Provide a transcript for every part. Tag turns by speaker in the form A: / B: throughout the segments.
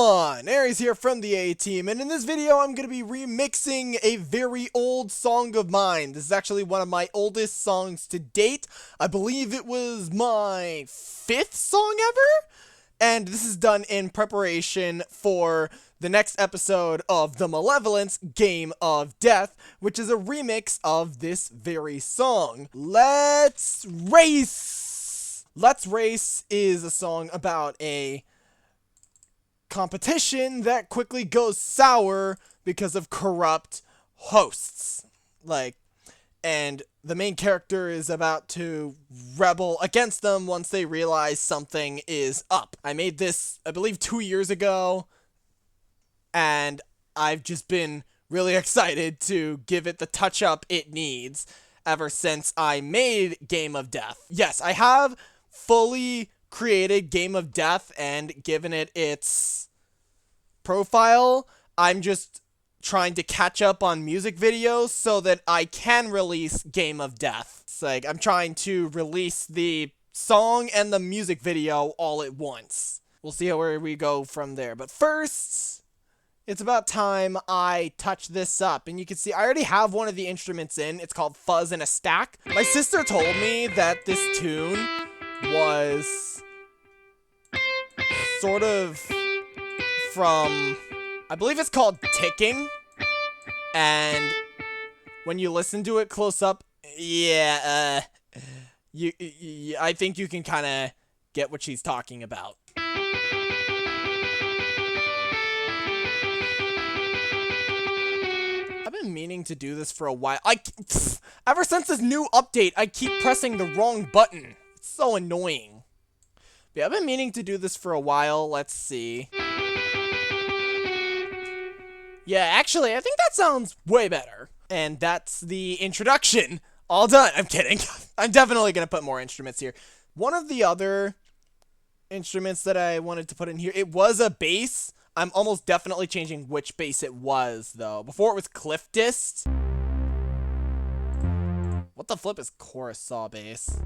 A: everyone, Aries here from the A-Team, and in this video I'm going to be remixing a very old song of mine. This is actually one of my oldest songs to date. I believe it was my 5th song ever, and this is done in preparation for the next episode of the Malevolence Game of Death, which is a remix of this very song. Let's Race! Let's Race is a song about a competition that quickly goes sour because of corrupt hosts. And the main character is about to rebel against them once they realize something is up. I made this, I believe, 2 years ago, and I've just been really excited to give it the touch-up it needs ever since I made Game of Death. Yes, I have fully created Game of Death and given it its profile. I'm just trying to catch up on music videos so that I can release Game of Death. It's like I'm trying to release the song and the music video all at once. We'll see where we go from there. But first, it's about time I touch this up. And you can see I already have one of the instruments in. It's called Fuzz in a Stack. My sister told me that this tune was sort of from, I believe it's called Ticking, and when you listen to it close up, I think you can kind of get what she's talking about. I've been meaning to do this for a while. Ever since this new update, I keep pressing the wrong button. It's so annoying. But yeah, I've been meaning to do this for a while. Let's see. Yeah, actually, I think that sounds way better. And that's the introduction. All done. I'm kidding. I'm definitely going to put more instruments here. One of the other instruments that I wanted to put in here, it was a bass. I'm almost definitely changing which bass it was, though. Before it was Cliff Dist. What the flip is chorus saw bass?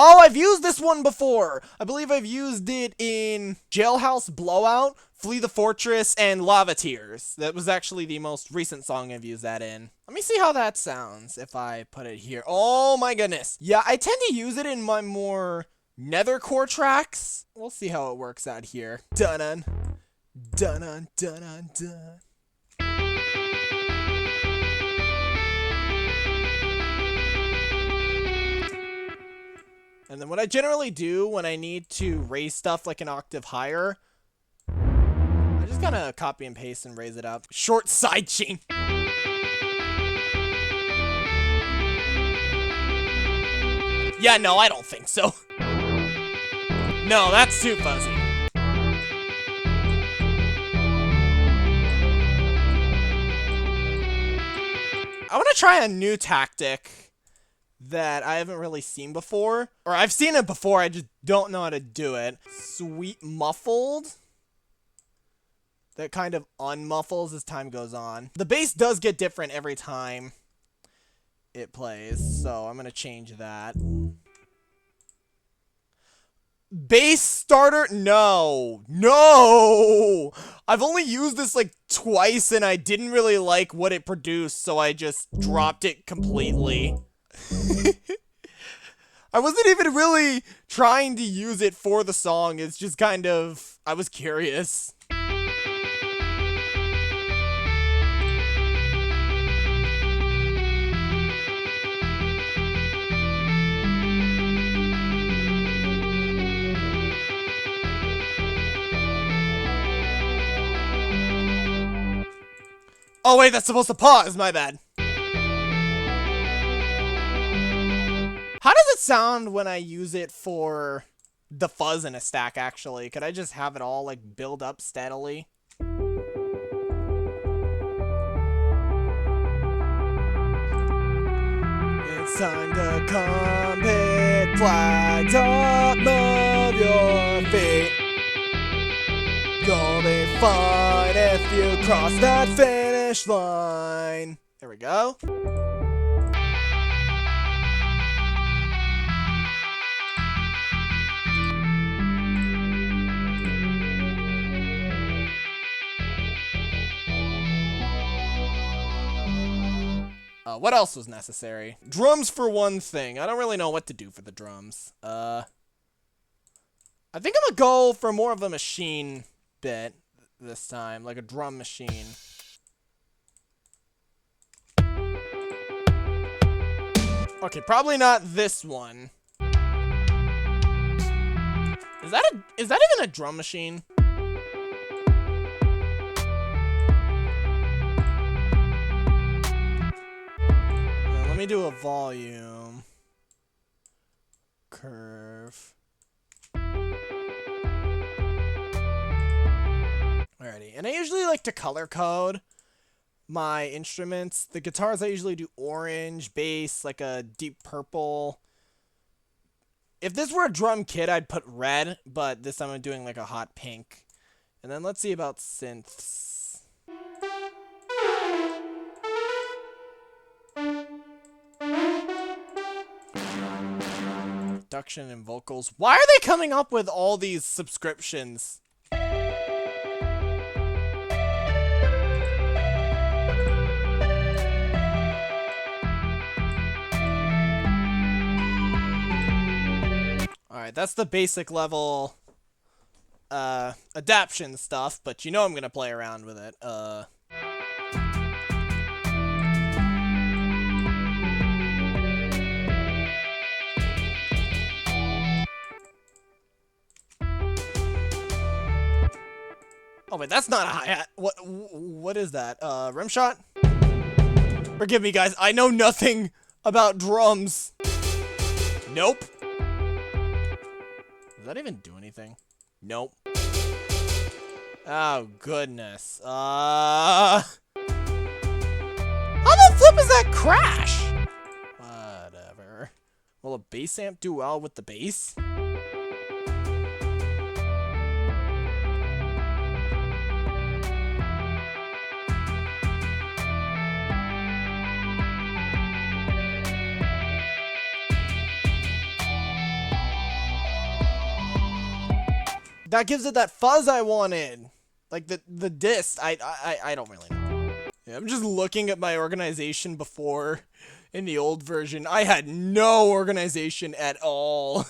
A: Oh, I've used this one before! I believe I've used it in Jailhouse Blowout, Flee the Fortress, and Lava Tears. That was actually the most recent song I've used that in. Let me see how that sounds if I put it here. Oh my goodness. Yeah, I tend to use it in my more nethercore tracks. We'll see how it works out here. Dun-dun. Dun-dun, dun-dun, dun. And then what I generally do when I need to raise stuff like an octave higher, I just gotta copy and paste and raise it up. Short side chain. Yeah, no, I don't think so. No, that's too fuzzy. I want to try a new tactic that I haven't really seen before. Or I've seen it before, I just don't know how to do it. Sweet muffled. That kind of unmuffles as time goes on. The bass does get different every time it plays, so I'm gonna change that. Bass starter? No. No! I've only used this like twice and I didn't really like what it produced, so I just dropped it completely. I wasn't even really trying to use it for the song, it's just kind of, I was curious. Oh wait, that's supposed to pause, my bad. How does it sound when I use it for the fuzz in a stack, actually? Could I just have it all, like, build up steadily? It's time to come pick flags up, move your feet. You'll be fine if you cross that finish line. There we go. What else was necessary? Drums for one thing. I don't really know what to do for the drums. I think I'm gonna go for more of a machine bit this time, like a drum machine. Okay, probably not this one. Is that even a drum machine? Now, let me do a volume curve. Alrighty, and I usually like to color code my instruments. The guitars I usually do orange, bass, like a deep purple. If this were a drum kit, I'd put red, but this time I'm doing like a hot pink. And then let's see about synths. Production and vocals. Why are they coming up with all these subscriptions? Alright, that's the basic level adaption stuff, but you know I'm gonna play around with it. Oh wait, that's not a hi-hat. What is that? Rim shot? Forgive me, guys. I know nothing about drums. Nope. Does that even do anything? Nope. Oh, goodness. How the flip is that crash? Whatever. Will a bass amp do well with the bass? That gives it that fuzz I wanted. Like the disc. I don't really know. Yeah, I'm just looking at my organization before in the old version. I had no organization at all.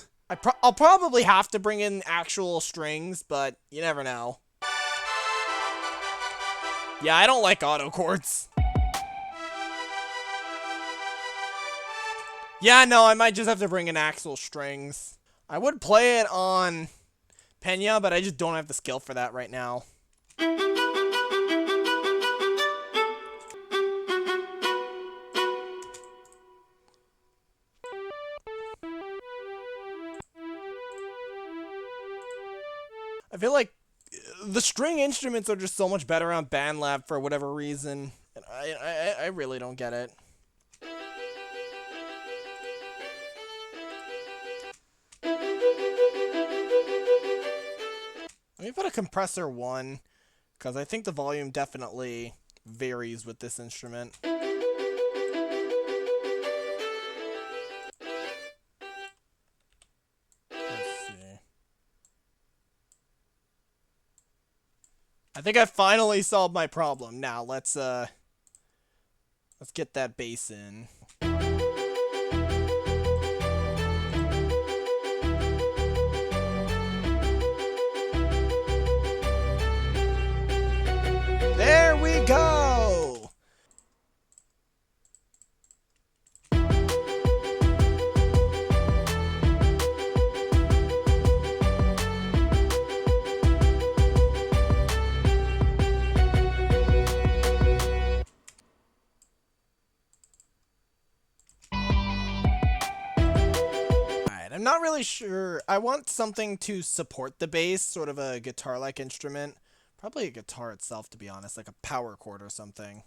A: I'll probably have to bring in actual strings, but you never know. Yeah, I don't like auto chords. Yeah, no, I might just have to bring in actual strings. I would play it on Pena, but I just don't have the skill for that right now. I feel like the string instruments are just so much better on BandLab for whatever reason. And I really don't get it. Let me put a compressor 1, because I think the volume definitely varies with this instrument. Let's see. I think I finally solved my problem. Now let's get that bass in. There we go! Alright, I'm not really sure. I want something to support the bass, sort of a guitar-like instrument. Probably a guitar itself, to be honest, like a power chord or something.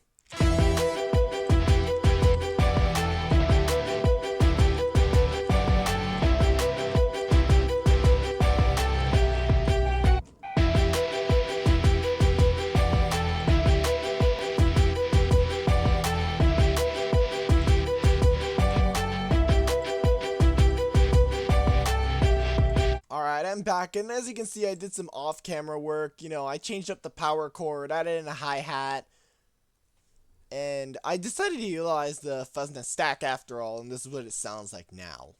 A: Alright, I'm back, and as you can see, I did some off-camera work. You know, I changed up the power chord, added in a hi-hat, And I decided to utilize the fuzzness stack after all, and this is what it sounds like now.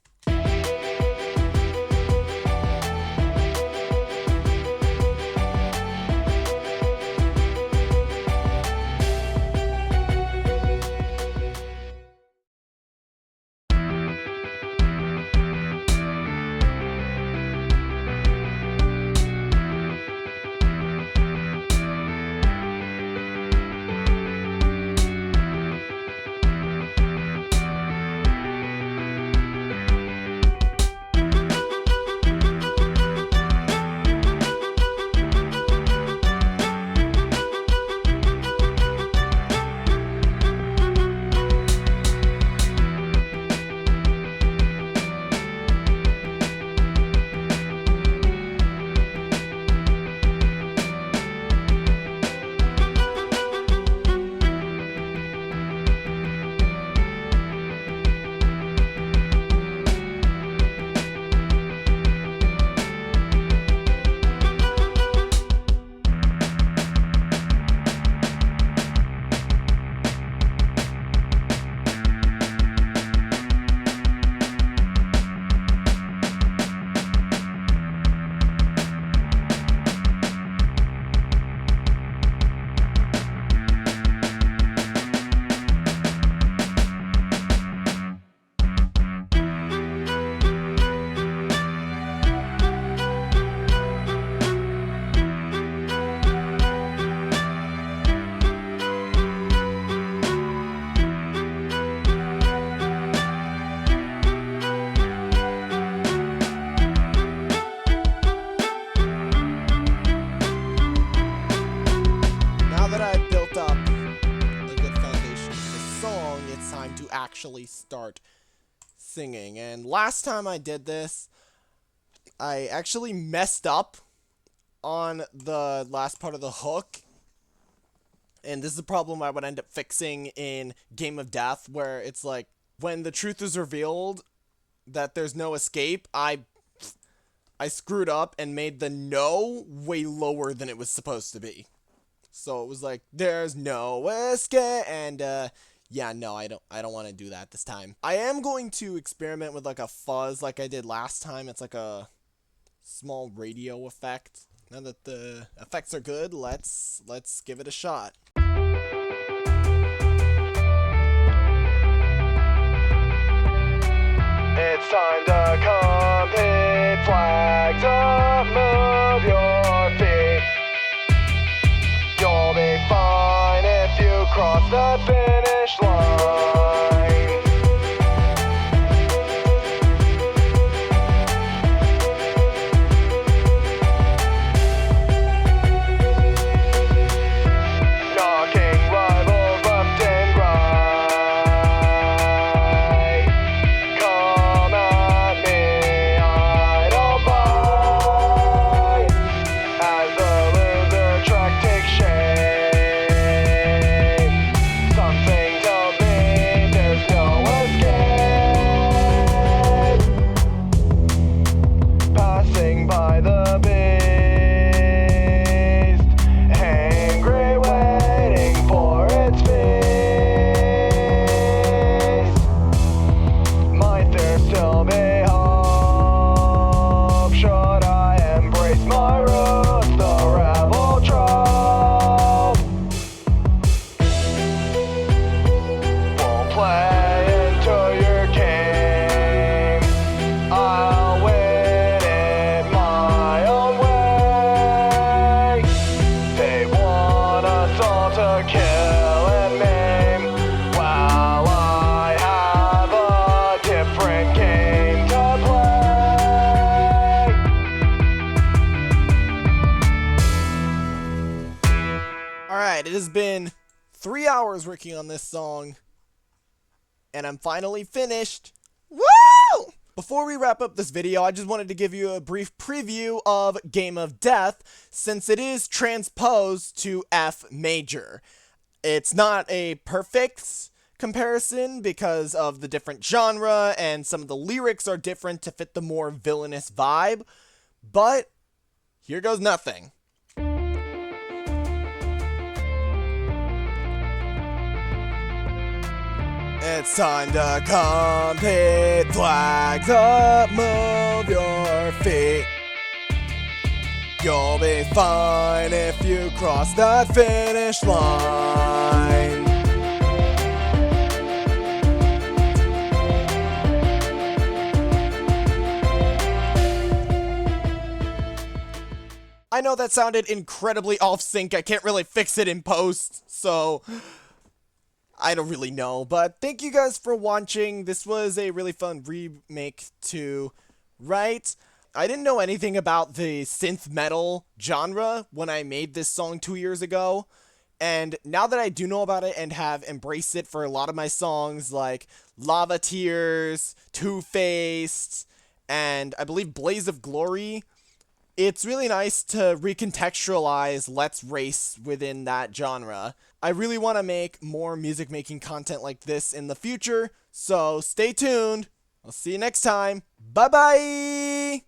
A: Actually start singing. And last time I did this, I actually messed up on the last part of the hook, and this is a problem I would end up fixing in Game of Death, where it's like when the truth is revealed that there's no escape, I screwed up and made the no way lower than it was supposed to be. So it was like, there's no escape, and yeah, no, I don't want to do that this time. I am going to experiment with like a fuzz like I did last time. It's like a small radio effect. Now that the effects are good, let's give it a shot. It's time to compete, flags up, move your feet. You'll be fine if you cross the finish line. Knocking rivals left and right. Come at me, I don't bite. As the loser track takes shape, something tells me there's no escape. Passing by the beast, angry, waiting for its feast. Might there still be hope? Should I embrace my roots, the rebel trope? Won't play into your game. I'll win it my own way. They want us all to kill and maim, while I have a different game to play. Alright, it has been 3 hours working on this song, and I'm finally finished. Woo! Before we wrap up this video, I just wanted to give you a brief preview of Game of Death, since it is transposed to F major. It's not a perfect comparison because of the different genre, and some of the lyrics are different to fit the more villainous vibe, but here goes nothing. It's time to compete. Flags up, move your feet. You'll be fine if you cross that finish line. I know that sounded incredibly off sync. I can't really fix it in post, so I don't really know. But thank you guys for watching. This was a really fun remake to write. I didn't know anything about the synth metal genre when I made this song 2 years ago. And now that I do know about it and have embraced it for a lot of my songs like Lava Tears, Two-Faced, and I believe Blaze of Glory, it's really nice to recontextualize Let's Race within that genre. I really want to make more music making content like this in the future, so stay tuned. I'll see you next time. Bye bye!